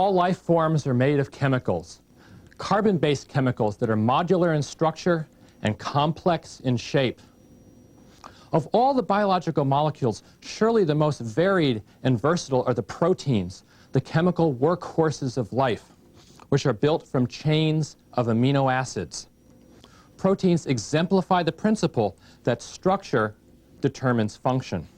All life forms are made of chemicals, carbon-based chemicals that are modular in structure and complex in shape. Of all the biological molecules, surely the most varied and versatile are the proteins, the chemical workhorses of life, which are built from chains of amino acids. Proteins exemplify the principle that structure determines function.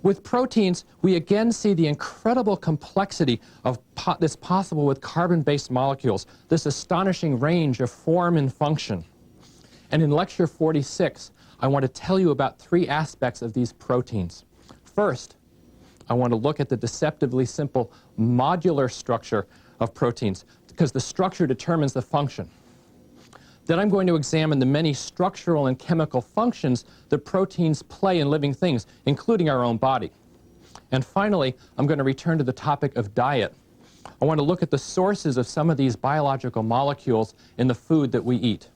With proteins, we again see the incredible complexity of that's possible with carbon-based molecules, this astonishing range of form and function. And in Lecture 46, I want to tell you about three aspects of these proteins. First, I want to look at the deceptively simple modular structure of proteins, because the structure determines the function. Then I'm going to examine the many structural and chemical functions that proteins play in living things, including our own body. And finally, I'm going to return to the topic of diet. I want to look at the sources of some of these biological molecules in the food that we eat.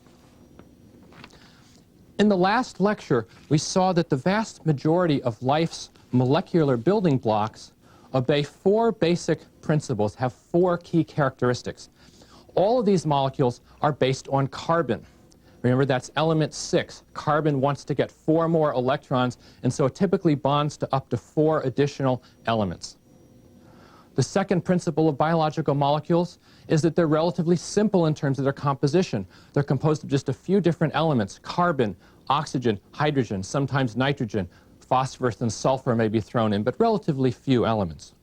In the last lecture, we saw that the vast majority of life's molecular building blocks obey four basic principles, have four key characteristics. All of these molecules are based on carbon. Remember, that's element 6. Carbon wants to get 4 more electrons, and so it typically bonds to up to 4 additional elements. The second principle of biological molecules is that they're relatively simple in terms of their composition. They're composed of just a few different elements: carbon, oxygen, hydrogen, sometimes nitrogen, phosphorus and sulfur may be thrown in, but relatively few elements.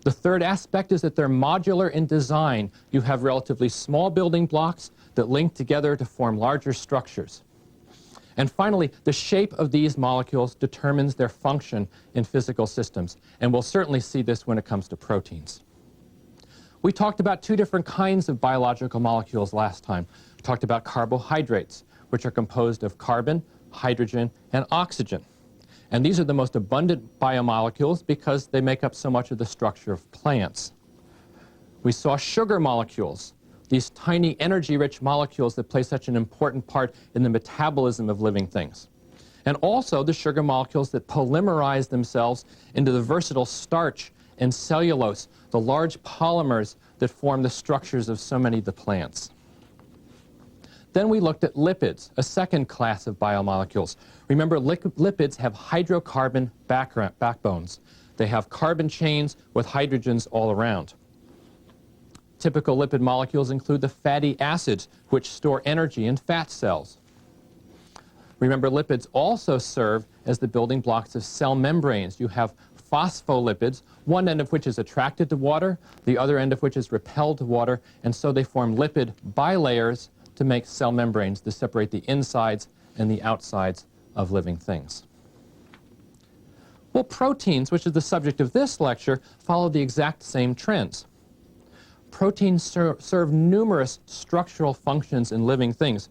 The third aspect is that they're modular in design. You have relatively small building blocks that link together to form larger structures. And finally, the shape of these molecules determines their function in physical systems, and we'll certainly see this when it comes to proteins. We talked about two different kinds of biological molecules last time. We talked about carbohydrates, which are composed of carbon, hydrogen, and oxygen. And these are the most abundant biomolecules because they make up so much of the structure of plants. We saw sugar molecules, these tiny energy-rich molecules that play such an important part in the metabolism of living things. And also the sugar molecules that polymerize themselves into the versatile starch and cellulose, the large polymers that form the structures of so many of the plants. Then we looked at lipids, a second class of biomolecules. Remember, lipids have hydrocarbon backbones. They have carbon chains with hydrogens all around. Typical lipid molecules include the fatty acids, which store energy in fat cells. Remember, lipids also serve as the building blocks of cell membranes. You have phospholipids, one end of which is attracted to water, the other end of which is repelled to water, and so they form lipid bilayers to make cell membranes to separate the insides and the outsides of living things. Well, proteins, which is the subject of this lecture, follow the exact same trends. Proteins serve numerous structural functions in living things.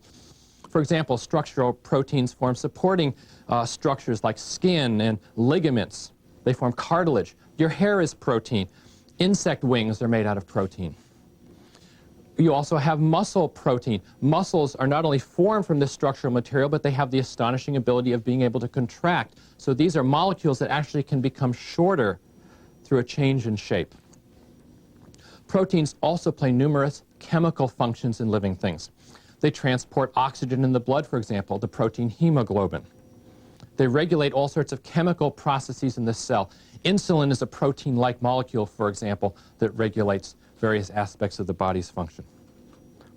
For example, structural proteins form supporting structures like skin and ligaments. They form cartilage. Your hair is protein. Insect wings are made out of protein. You also have muscle protein. Muscles are not only formed from this structural material, but they have the astonishing ability of being able to contract. So these are molecules that actually can become shorter through a change in shape. Proteins also play numerous chemical functions in living things. They transport oxygen in the blood, for example, the protein hemoglobin. They regulate all sorts of chemical processes in the cell. Insulin is a protein-like molecule, for example, that regulates various aspects of the body's function.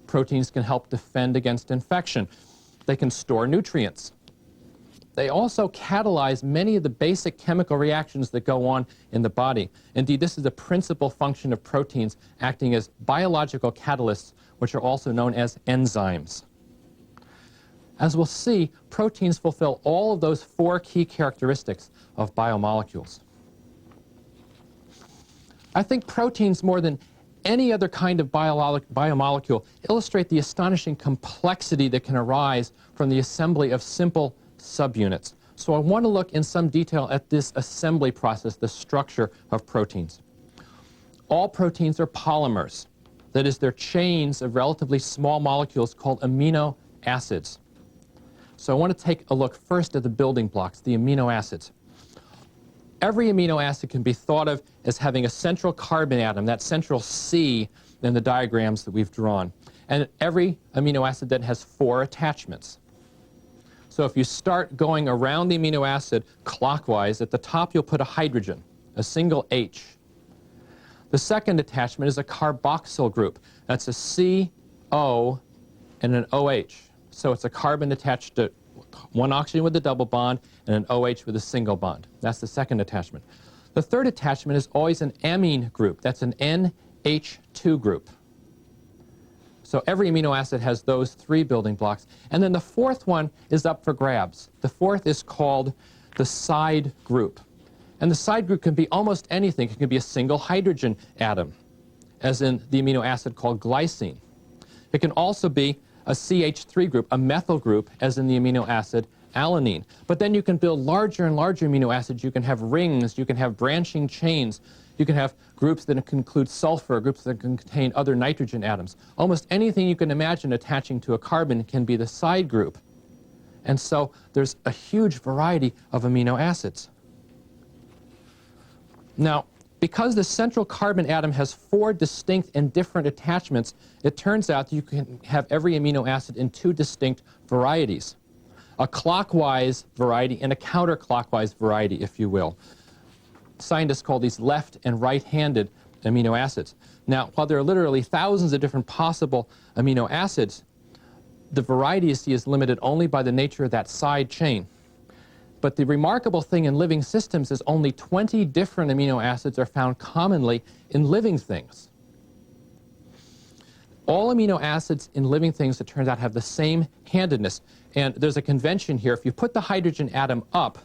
Proteins can help defend against infection. They can store nutrients. They also catalyze many of the basic chemical reactions that go on in the body. Indeed, this is the principal function of proteins, acting as biological catalysts, which are also known as enzymes. As we'll see, proteins fulfill all of those four key characteristics of biomolecules. I think proteins, more than any other kind of biomolecule, illustrate the astonishing complexity that can arise from the assembly of simple subunits. So I want to look in some detail at this assembly process, the structure of proteins. All proteins are polymers. That is, they're chains of relatively small molecules called amino acids. So I want to take a look first at the building blocks, the amino acids. every amino acid can be thought of as having a central carbon atom, that central C in the diagrams that we've drawn. And every amino acid then has 4 attachments. So if you start going around the amino acid clockwise, at the top you'll put a hydrogen, a single H. The second attachment is a carboxyl group. That's a CO and an OH. So it's a carbon attached to one oxygen with a double bond and an OH with a single bond. That's the second attachment. The third attachment is always an amine group. That's an NH2 group. So every amino acid has those 3 building blocks. And then the fourth one is up for grabs. The fourth is called the side group. And the side group can be almost anything. It can be a single hydrogen atom, as in the amino acid called glycine. It can also be a CH3 group, a methyl group, as in the amino acid alanine. But then you can build larger and larger amino acids. You can have rings. You can have branching chains. You can have groups that can include sulfur, groups that can contain other nitrogen atoms. Almost anything you can imagine attaching to a carbon can be the side group. And so there's a huge variety of amino acids. Now, because the central carbon atom has 4 distinct and different attachments, it turns out that you can have every amino acid in 2 distinct varieties. A clockwise variety and a counterclockwise variety, if you will. Scientists call these left and right-handed amino acids. Now, while there are literally thousands of different possible amino acids, the variety you see is limited only by the nature of that side chain. But the remarkable thing in living systems is only 20 different amino acids are found commonly in living things. All amino acids in living things, it turns out, have the same handedness. And there's a convention here. If you put the hydrogen atom up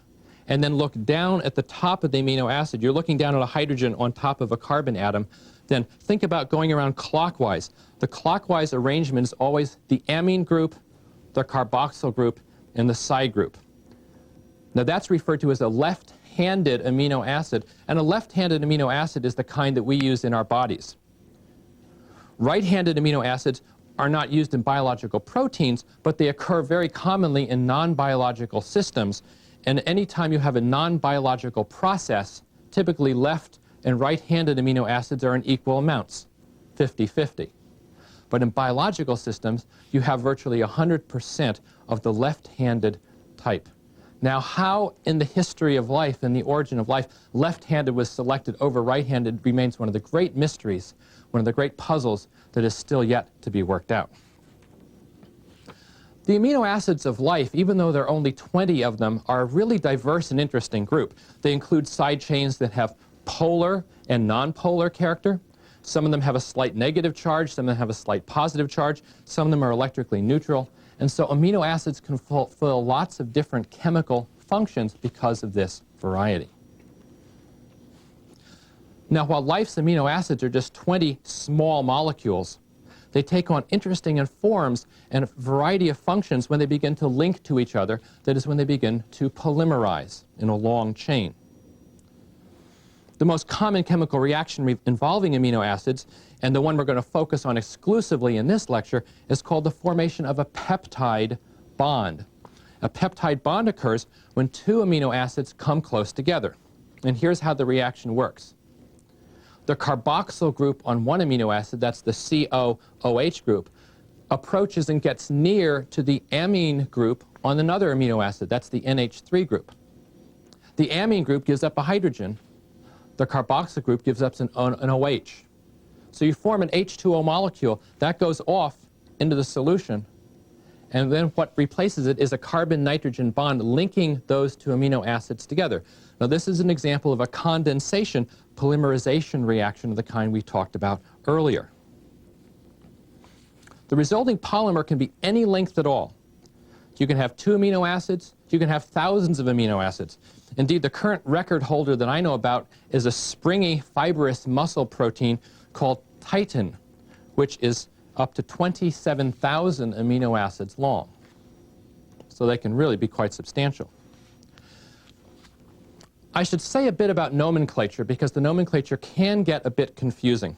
and then look down at the top of the amino acid, you're looking down at a hydrogen on top of a carbon atom, then think about going around clockwise. The clockwise arrangement is always the amine group, the carboxyl group, and the side group. Now that's referred to as a left-handed amino acid, and a left-handed amino acid is the kind that we use in our bodies. Right-handed amino acids are not used in biological proteins, but they occur very commonly in non-biological systems. And anytime you have a non-biological process, typically left and right-handed amino acids are in equal amounts, 50-50. But in biological systems, you have virtually 100% of the left-handed type. Now, how in the history of life and the origin of life left-handed was selected over right-handed remains one of the great mysteries, one of the great puzzles that is still yet to be worked out. The amino acids of life, even though there are only 20 of them, are a really diverse and interesting group. They include side chains that have polar and nonpolar character. Some of them have a slight negative charge, some of them have a slight positive charge, some of them are electrically neutral. And so amino acids can fulfill lots of different chemical functions because of this variety. Now, while life's amino acids are just 20 small molecules, they take on interesting forms and a variety of functions when they begin to link to each other. That is, when they begin to polymerize in a long chain. The most common chemical reaction involving amino acids, and the one we're going to focus on exclusively in this lecture, is called the formation of a peptide bond. A peptide bond occurs when 2 amino acids come close together. And here's how the reaction works. The carboxyl group on one amino acid, that's the COOH group, approaches and gets near to the amine group on another amino acid, that's the NH3 group. The amine group gives up a hydrogen. The carboxyl group gives up an OH. So you form an H2O molecule. That goes off into the solution. And then what replaces it is a carbon-nitrogen bond linking those 2 amino acids together. Now this is an example of a condensation polymerization reaction of the kind we talked about earlier. The resulting polymer can be any length at all. You can have 2 amino acids. You can have thousands of amino acids. Indeed, the current record holder that I know about is a springy, fibrous muscle protein called titin, which is up to 27,000 amino acids long. So they can really be quite substantial. I should say a bit about nomenclature, because the nomenclature can get a bit confusing.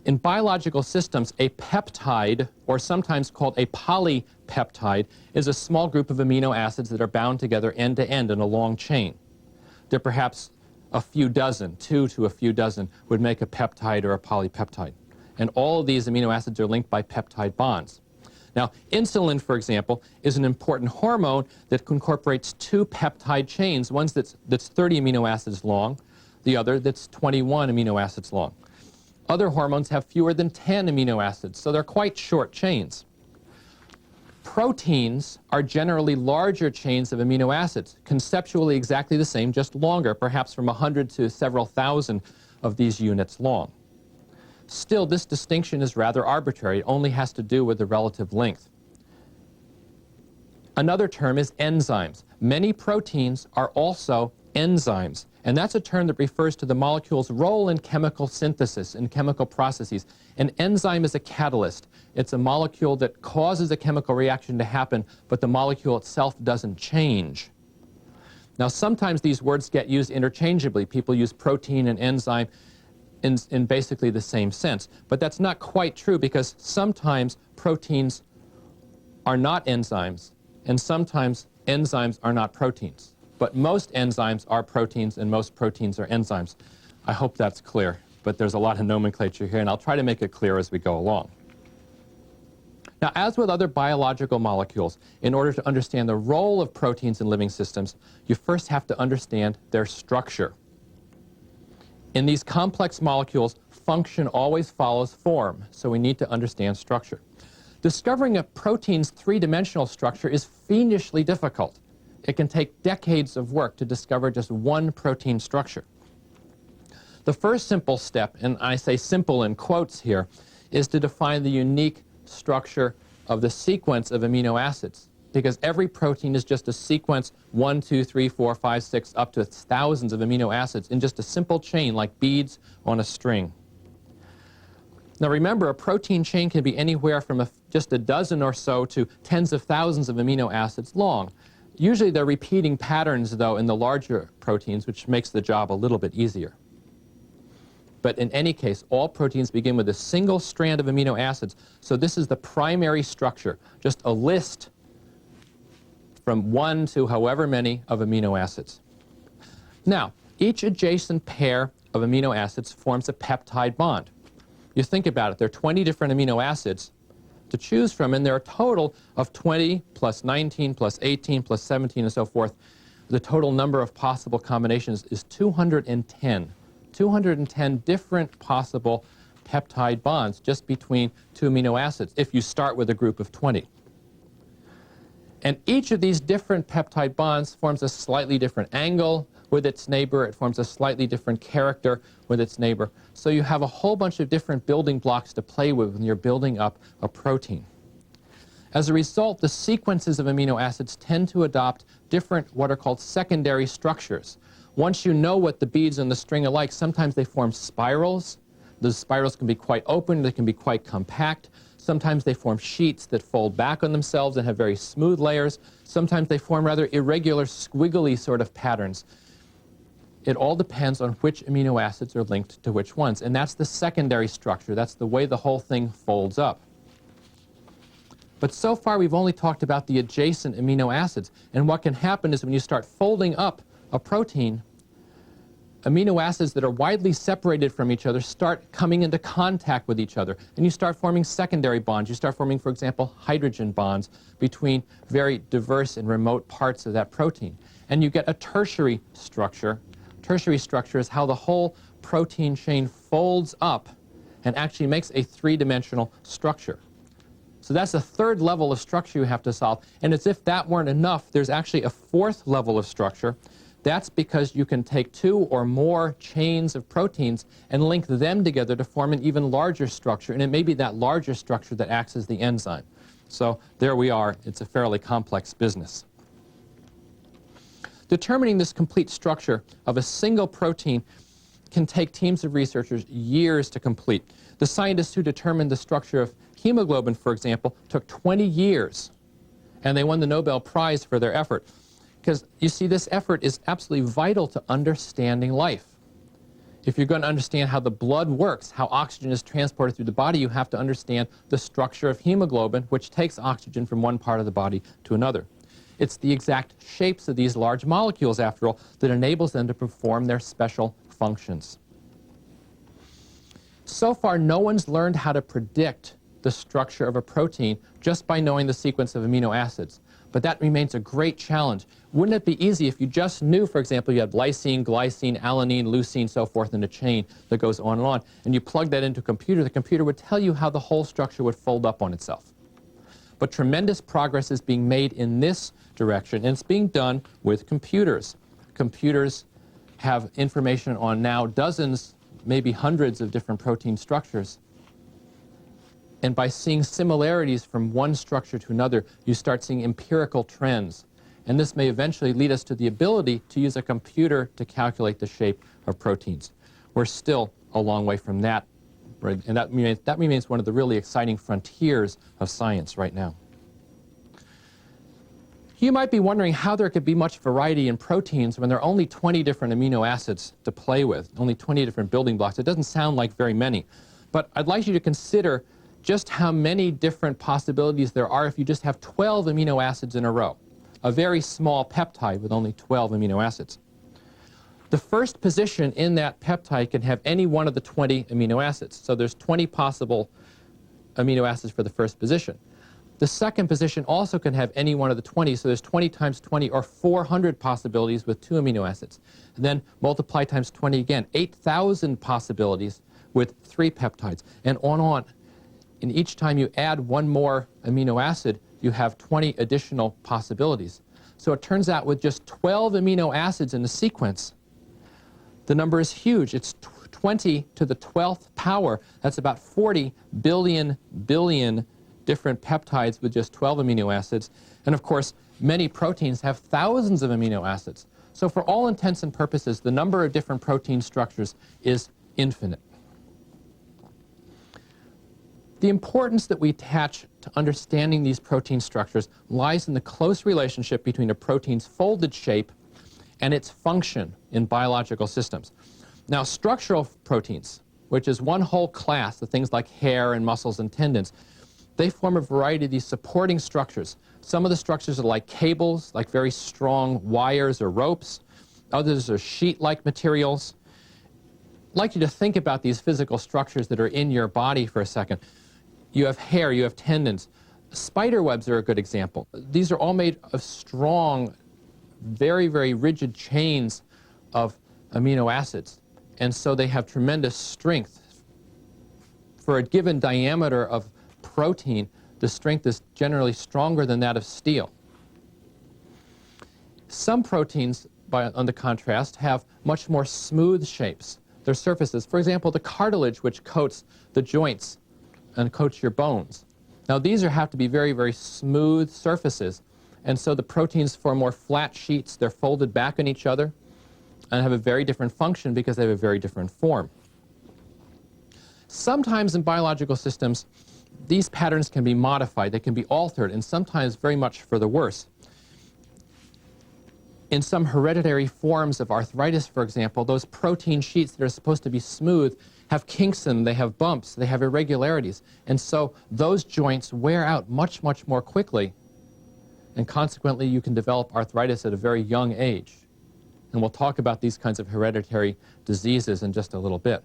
In biological systems, a peptide, or sometimes called a polypeptide, is a small group of amino acids that are bound together end to end in a long chain. that perhaps a few dozen, 2 to a few dozen, would make a peptide or a polypeptide. And all of these amino acids are linked by peptide bonds. Now, insulin, for example, is an important hormone that incorporates 2 peptide chains, one that's 30 amino acids long, the other that's 21 amino acids long. Other hormones have fewer than 10 amino acids, so they're quite short chains. Proteins are generally larger chains of amino acids, conceptually exactly the same, just longer, perhaps from 100 to several thousand of these units long. Still, this distinction is rather arbitrary. It only has to do with the relative length. Another term is enzymes. Many proteins are also enzymes, and that's a term that refers to the molecule's role in chemical synthesis, in chemical processes. An enzyme is a catalyst. It's a molecule that causes a chemical reaction to happen, but the molecule itself doesn't change. Now, sometimes these words get used interchangeably. People use protein and enzyme in basically the same sense. But that's not quite true, because sometimes proteins are not enzymes, and sometimes enzymes are not proteins. But most enzymes are proteins, and most proteins are enzymes. I hope that's clear, but there's a lot of nomenclature here, and I'll try to make it clear as we go along. Now, as with other biological molecules, in order to understand the role of proteins in living systems, you first have to understand their structure. In these complex molecules, function always follows form, so we need to understand structure. Discovering a protein's three-dimensional structure is fiendishly difficult. It can take decades of work to discover just one protein structure. The first simple step, and I say simple in quotes here, is to define the unique structure of the sequence of amino acids, because every protein is just a sequence, 1, 2, 3, 4, 5, 6, up to thousands of amino acids in just a simple chain like beads on a string. Now remember, a protein chain can be anywhere from just a dozen or so to tens of thousands of amino acids long. Usually they're repeating patterns, though, in the larger proteins, which makes the job a little bit easier. But in any case, all proteins begin with a single strand of amino acids, so this is the primary structure, just a list from 1 to however many of amino acids. Now, each adjacent pair of amino acids forms a peptide bond. You think about it, there are 20 different amino acids to choose from, and there are a total of 20 plus 19 plus 18 plus 17 and so forth. The total number of possible combinations is 210. 210 different possible peptide bonds just between 2 amino acids if you start with a group of 20. And each of these different peptide bonds forms a slightly different angle with its neighbor. It forms a slightly different character with its neighbor. So you have a whole bunch of different building blocks to play with when you're building up a protein. As a result, the sequences of amino acids tend to adopt different, what are called secondary structures. Once you know what the beads on the string are like, sometimes they form spirals. Those spirals can be quite open, they can be quite compact. Sometimes they form sheets that fold back on themselves and have very smooth layers. Sometimes they form rather irregular, squiggly sort of patterns. It all depends on which amino acids are linked to which ones. And that's the secondary structure. That's the way the whole thing folds up. But so far, we've only talked about the adjacent amino acids. And what can happen is when you start folding up a protein, amino acids that are widely separated from each other start coming into contact with each other. And you start forming secondary bonds. You start forming, for example, hydrogen bonds between very diverse and remote parts of that protein. And you get a tertiary structure. Tertiary structure is how the whole protein chain folds up and actually makes a three-dimensional structure. So that's the third level of structure you have to solve. And as if that weren't enough, there's actually a fourth level of structure. That's because you can take 2 or more chains of proteins and link them together to form an even larger structure, and it may be that larger structure that acts as the enzyme. So there we are. It's a fairly complex business. Determining this complete structure of a single protein can take teams of researchers years to complete. The scientists who determined the structure of hemoglobin, for example, took 20 years, and they won the Nobel Prize for their effort. Because, you see, this effort is absolutely vital to understanding life. If you're going to understand how the blood works, how oxygen is transported through the body, you have to understand the structure of hemoglobin, which takes oxygen from one part of the body to another. It's the exact shapes of these large molecules, after all, that enables them to perform their special functions. So far, no one's learned how to predict the structure of a protein just by knowing the sequence of amino acids. But that remains a great challenge. Wouldn't it be easy if you just knew, for example, you had lysine, glycine, alanine, leucine, so forth in a chain that goes on and you plug that into a computer, the computer would tell you how the whole structure would fold up on itself. But tremendous progress is being made in this direction, and it's being done with computers. Computers have information on now dozens, maybe hundreds of different protein structures. And by seeing similarities from one structure to another, you start seeing empirical trends. And this may eventually lead us to the ability to use a computer to calculate the shape of proteins. We're still a long way from that, right? And that remains one of the really exciting frontiers of science right now. You might be wondering how there could be much variety in proteins when there are only 20 different amino acids to play with, only 20 different building blocks. It doesn't sound like very many. But I'd like you to consider just how many different possibilities there are if you just have 12 amino acids in a row, a very small peptide with only 12 amino acids. The first position in that peptide can have any one of the 20 amino acids. So there's 20 possible amino acids for the first position. The second position also can have any one of the 20, so there's 20 times 20, or 400 possibilities with 2 amino acids. And then multiply times 20 again, 8,000 possibilities with 3 peptides, and on. And each time you add one more amino acid, you have 20 additional possibilities. So it turns out with just 12 amino acids in the sequence, the number is huge. It's 20 to the 12th power. That's about 40 billion different peptides with just 12 amino acids. And of course, many proteins have thousands of amino acids. So for all intents and purposes, the number of different protein structures is infinite. The importance that we attach to understanding these protein structures lies in the close relationship between a protein's folded shape and its function in biological systems. Now, structural proteins, which is one whole class of things like hair and muscles and tendons, they form a variety of these supporting structures. Some of the structures are like cables, like very strong wires or ropes. Others are sheet-like materials. I'd like you to think about these physical structures that are in your body for a second. You have hair, you have tendons. Spider webs are a good example. These are all made of strong, very, very rigid chains of amino acids. And so they have tremendous strength. For a given diameter of protein, the strength is generally stronger than that of steel. Some proteins, on the contrast, have much more smooth shapes. Their surfaces, for example, the cartilage which coats the joints and coats your bones. Now these have to be very, very smooth surfaces, and so the proteins form more flat sheets. They're folded back on each other and have a very different function because they have a very different form. Sometimes in biological systems, these patterns can be modified, they can be altered, and sometimes very much for the worse. In some hereditary forms of arthritis, for example, those protein sheets that are supposed to be smooth have kinks in them, they have bumps, they have irregularities. And so those joints wear out much, much more quickly. And consequently, you can develop arthritis at a very young age. And we'll talk about these kinds of hereditary diseases in just a little bit.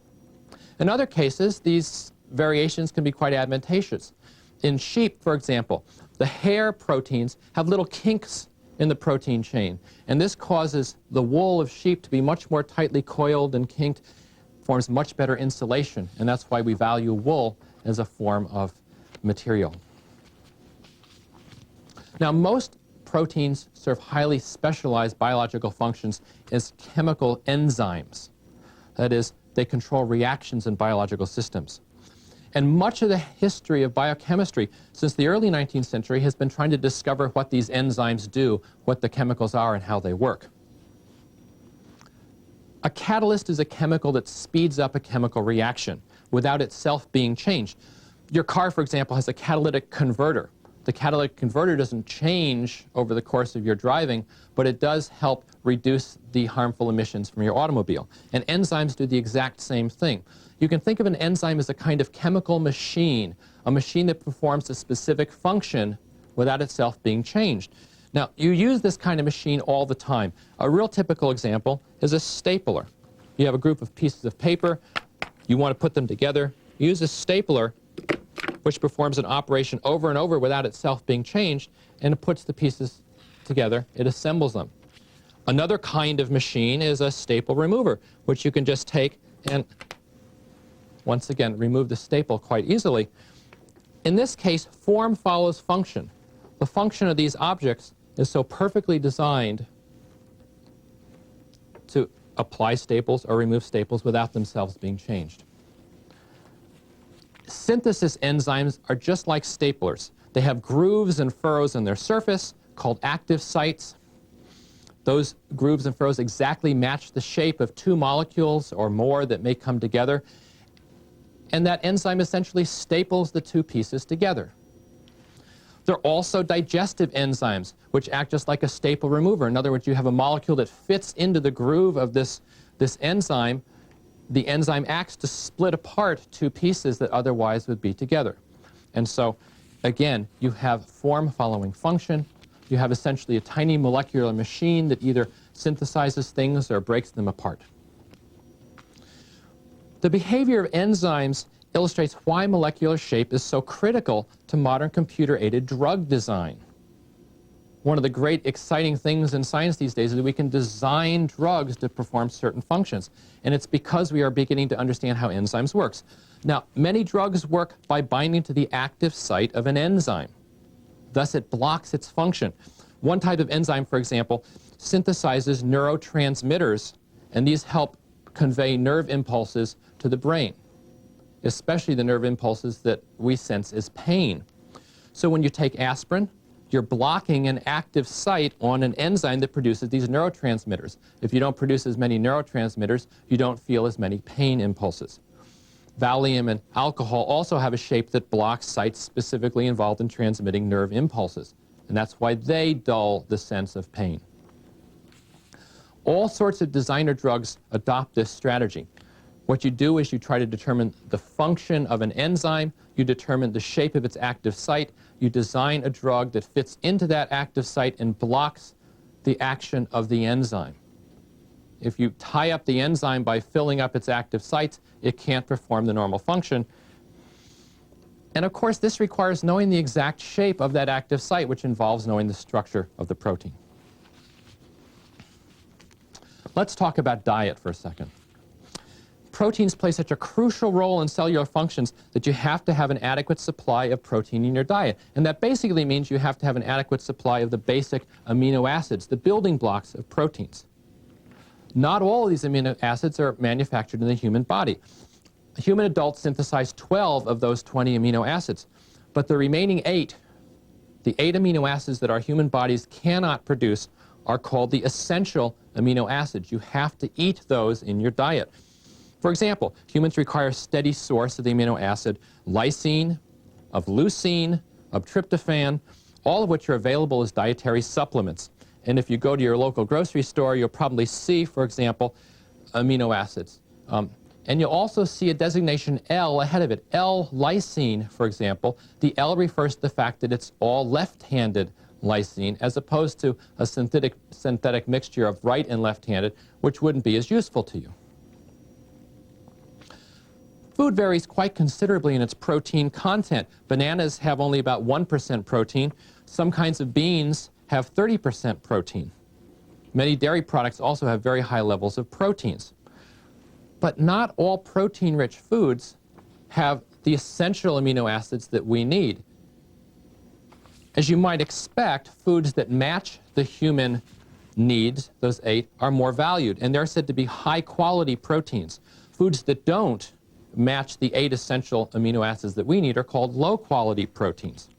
In other cases, these variations can be quite advantageous. In sheep, for example, the hair proteins have little kinks in the protein chain. And this causes the wool of sheep to be much more tightly coiled and kinked, forms much better insulation, and that's why we value wool as a form of material. Now, most proteins serve highly specialized biological functions as chemical enzymes. That is, they control reactions in biological systems. And much of the history of biochemistry since the early 19th century has been trying to discover what these enzymes do, what the chemicals are, and how they work. A catalyst is a chemical that speeds up a chemical reaction without itself being changed. Your car, for example, has a catalytic converter. The catalytic converter doesn't change over the course of your driving, but it does help reduce the harmful emissions from your automobile. And enzymes do the exact same thing. You can think of an enzyme as a kind of chemical machine, a machine that performs a specific function without itself being changed. Now, you use this kind of machine all the time. A real typical example is a stapler. You have a group of pieces of paper. You want to put them together. Use a stapler, which performs an operation over and over without itself being changed, and it puts the pieces together. It assembles them. Another kind of machine is a staple remover, which you can just take and, once again, remove the staple quite easily. In this case, form follows function. The function of these objects is so perfectly designed to apply staples or remove staples without themselves being changed. Synthesis enzymes are just like staplers. They have grooves and furrows in their surface called active sites. Those grooves and furrows exactly match the shape of two molecules or more that may come together. And that enzyme essentially staples the two pieces together. There are also digestive enzymes, which act just like a staple remover. In other words, you have a molecule that fits into the groove of this enzyme. The enzyme acts to split apart two pieces that otherwise would be together. And so, again, you have form following function. You have essentially a tiny molecular machine that either synthesizes things or breaks them apart. The behavior of enzymes illustrates why molecular shape is so critical to modern computer-aided drug design. One of the great exciting things in science these days is that we can design drugs to perform certain functions. And it's because we are beginning to understand how enzymes work. Now, many drugs work by binding to the active site of an enzyme. Thus, it blocks its function. One type of enzyme, for example, synthesizes neurotransmitters, and these help convey nerve impulses to the brain, especially the nerve impulses that we sense as pain. So when you take aspirin, you're blocking an active site on an enzyme that produces these neurotransmitters. If you don't produce as many neurotransmitters, you don't feel as many pain impulses. Valium and alcohol also have a shape that blocks sites specifically involved in transmitting nerve impulses, and that's why they dull the sense of pain. All sorts of designer drugs adopt this strategy. What you do is you try to determine the function of an enzyme, you determine the shape of its active site, you design a drug that fits into that active site and blocks the action of the enzyme. If you tie up the enzyme by filling up its active sites, it can't perform the normal function. And of course, this requires knowing the exact shape of that active site, which involves knowing the structure of the protein. Let's talk about diet for a second. Proteins play such a crucial role in cellular functions that you have to have an adequate supply of protein in your diet. And that basically means you have to have an adequate supply of the basic amino acids, the building blocks of proteins. Not all of these amino acids are manufactured in the human body. Human adults synthesize 12 of those 20 amino acids, but the remaining 8, the 8 amino acids that our human bodies cannot produce, are called the essential amino acids. You have to eat those in your diet. For example, humans require a steady source of the amino acid lysine, of leucine, of tryptophan, all of which are available as dietary supplements. And if you go to your local grocery store, you'll probably see, for example, amino acids. And you'll also see a designation L ahead of it, L-lysine, for example. The L refers to the fact that it's all left-handed lysine, as opposed to a synthetic mixture of right and left-handed, which wouldn't be as useful to you. Food varies quite considerably in its protein content. Bananas have only about 1% protein. Some kinds of beans have 30% protein. Many dairy products also have very high levels of proteins. But not all protein-rich foods have the essential amino acids that we need. As you might expect, foods that match the human needs, those 8, are more valued, and they're said to be high-quality proteins. Foods that don't match the 8 essential amino acids that we need are called low-quality proteins.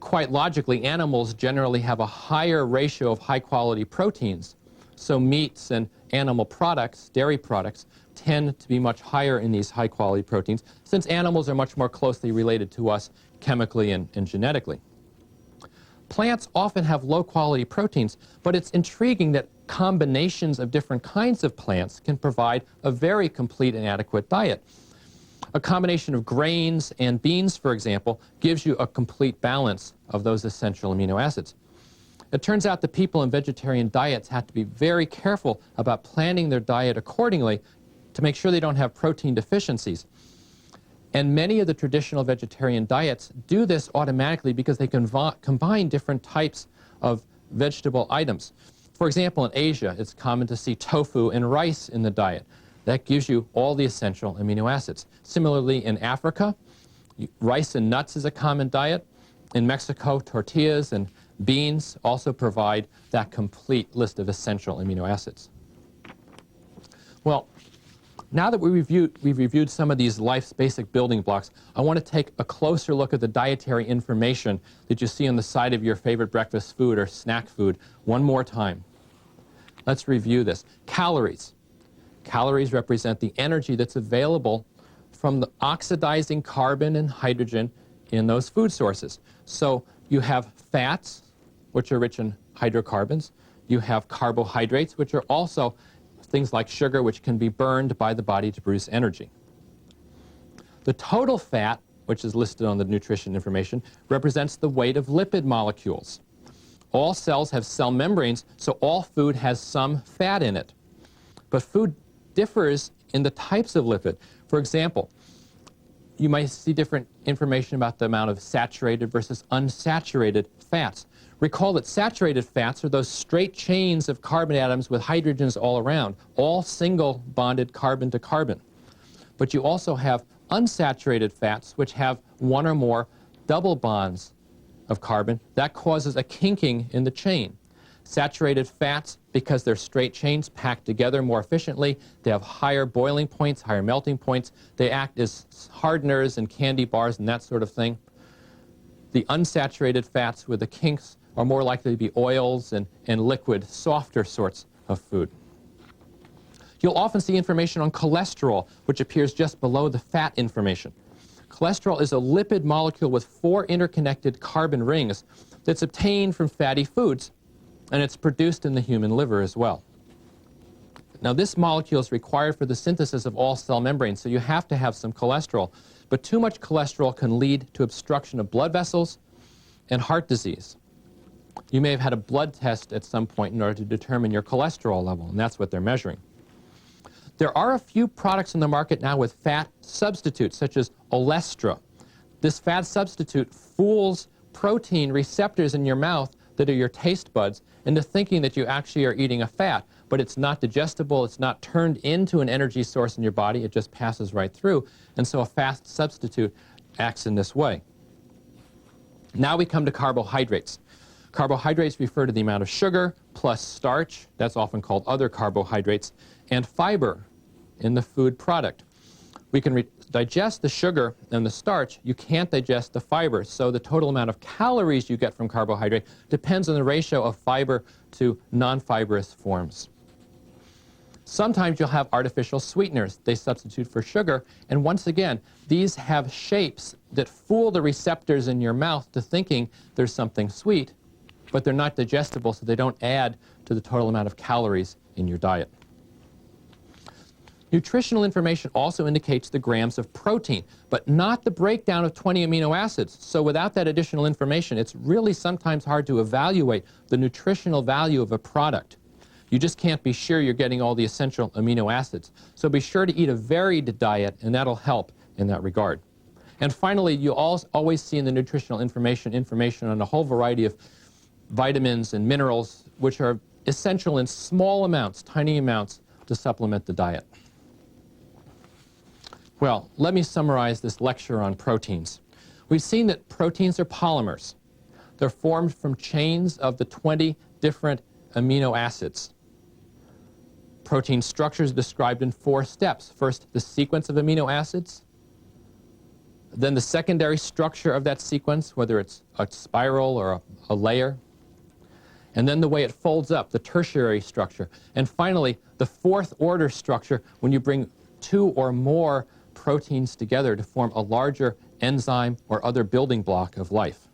Quite logically, animals generally have a higher ratio of high-quality proteins, so meats and animal products, dairy products, tend to be much higher in these high-quality proteins, since animals are much more closely related to us chemically and genetically. Plants often have low-quality proteins, but it's intriguing that combinations of different kinds of plants can provide a very complete and adequate diet. A combination of grains and beans, for example, gives you a complete balance of those essential amino acids. It turns out that people in vegetarian diets have to be very careful about planning their diet accordingly to make sure they don't have protein deficiencies. And many of the traditional vegetarian diets do this automatically because they can combine different types of vegetable items. For example, in Asia, it's common to see tofu and rice in the diet. That gives you all the essential amino acids. Similarly, in Africa, rice and nuts is a common diet. In Mexico, tortillas and beans also provide that complete list of essential amino acids. Well, now that we've reviewed some of these life's basic building blocks, I want to take a closer look at the dietary information that you see on the side of your favorite breakfast food or snack food one more time. Let's review this. Calories. Calories represent the energy that's available from the oxidizing carbon and hydrogen in those food sources. So you have fats, which are rich in hydrocarbons. You have carbohydrates, which are also things like sugar, which can be burned by the body to produce energy. The total fat, which is listed on the nutrition information, represents the weight of lipid molecules. All cells have cell membranes, so all food has some fat in it. But food differs in the types of lipid. For example, you might see different information about the amount of saturated versus unsaturated fats. Recall that saturated fats are those straight chains of carbon atoms with hydrogens all around, all single bonded carbon to carbon. But you also have unsaturated fats, which have one or more double bonds of carbon. That causes a kinking in the chain. Saturated fats, because they're straight chains packed together more efficiently, they have higher boiling points, higher melting points. They act as hardeners and candy bars and that sort of thing. The unsaturated fats with the kinks are more likely to be oils and liquid, softer sorts of food. You'll often see information on cholesterol, which appears just below the fat information. Cholesterol is a lipid molecule with 4 interconnected carbon rings that's obtained from fatty foods, and it's produced in the human liver as well. Now, this molecule is required for the synthesis of all cell membranes, so you have to have some cholesterol. But too much cholesterol can lead to obstruction of blood vessels and heart disease. You may have had a blood test at some point in order to determine your cholesterol level, and that's what they're measuring. There are a few products in the market now with fat substitutes, such as Olestra. This fat substitute fools protein receptors in your mouth that are your taste buds into thinking that you actually are eating a fat, but it's not digestible, it's not turned into an energy source in your body, it just passes right through, and so a fat substitute acts in this way. Now we come to carbohydrates. Carbohydrates refer to the amount of sugar plus starch, that's often called other carbohydrates, and fiber in the food product. We can digest the sugar and the starch. You can't digest the fiber, so the total amount of calories you get from carbohydrate depends on the ratio of fiber to non-fibrous forms. Sometimes you'll have artificial sweeteners. They substitute for sugar, and once again, these have shapes that fool the receptors in your mouth to thinking there's something sweet, but they're not digestible, so they don't add to the total amount of calories in your diet. Nutritional information also indicates the grams of protein, but not the breakdown of 20 amino acids. So without that additional information, it's really sometimes hard to evaluate the nutritional value of a product. You just can't be sure you're getting all the essential amino acids. So be sure to eat a varied diet, and that'll help in that regard. And finally, you always see in the nutritional information on a whole variety of vitamins and minerals, which are essential in small amounts, tiny amounts, to supplement the diet. Well, let me summarize this lecture on proteins. We've seen that proteins are polymers. They're formed from chains of the 20 different amino acids. Protein structure is described in 4 steps. First, the sequence of amino acids. Then the secondary structure of that sequence, whether it's a spiral or a layer. And then the way it folds up, the tertiary structure. And finally, the 4th order structure, when you bring 2 or more proteins together to form a larger enzyme or other building block of life.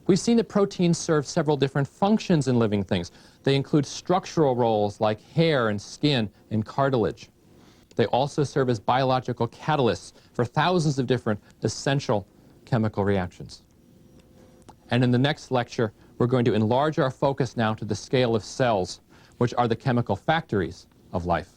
We've seen that proteins serve several different functions in living things. They include structural roles like hair and skin and cartilage. They also serve as biological catalysts for thousands of different essential chemical reactions. And in the next lecture, we're going to enlarge our focus now to the scale of cells, which are the chemical factories of life.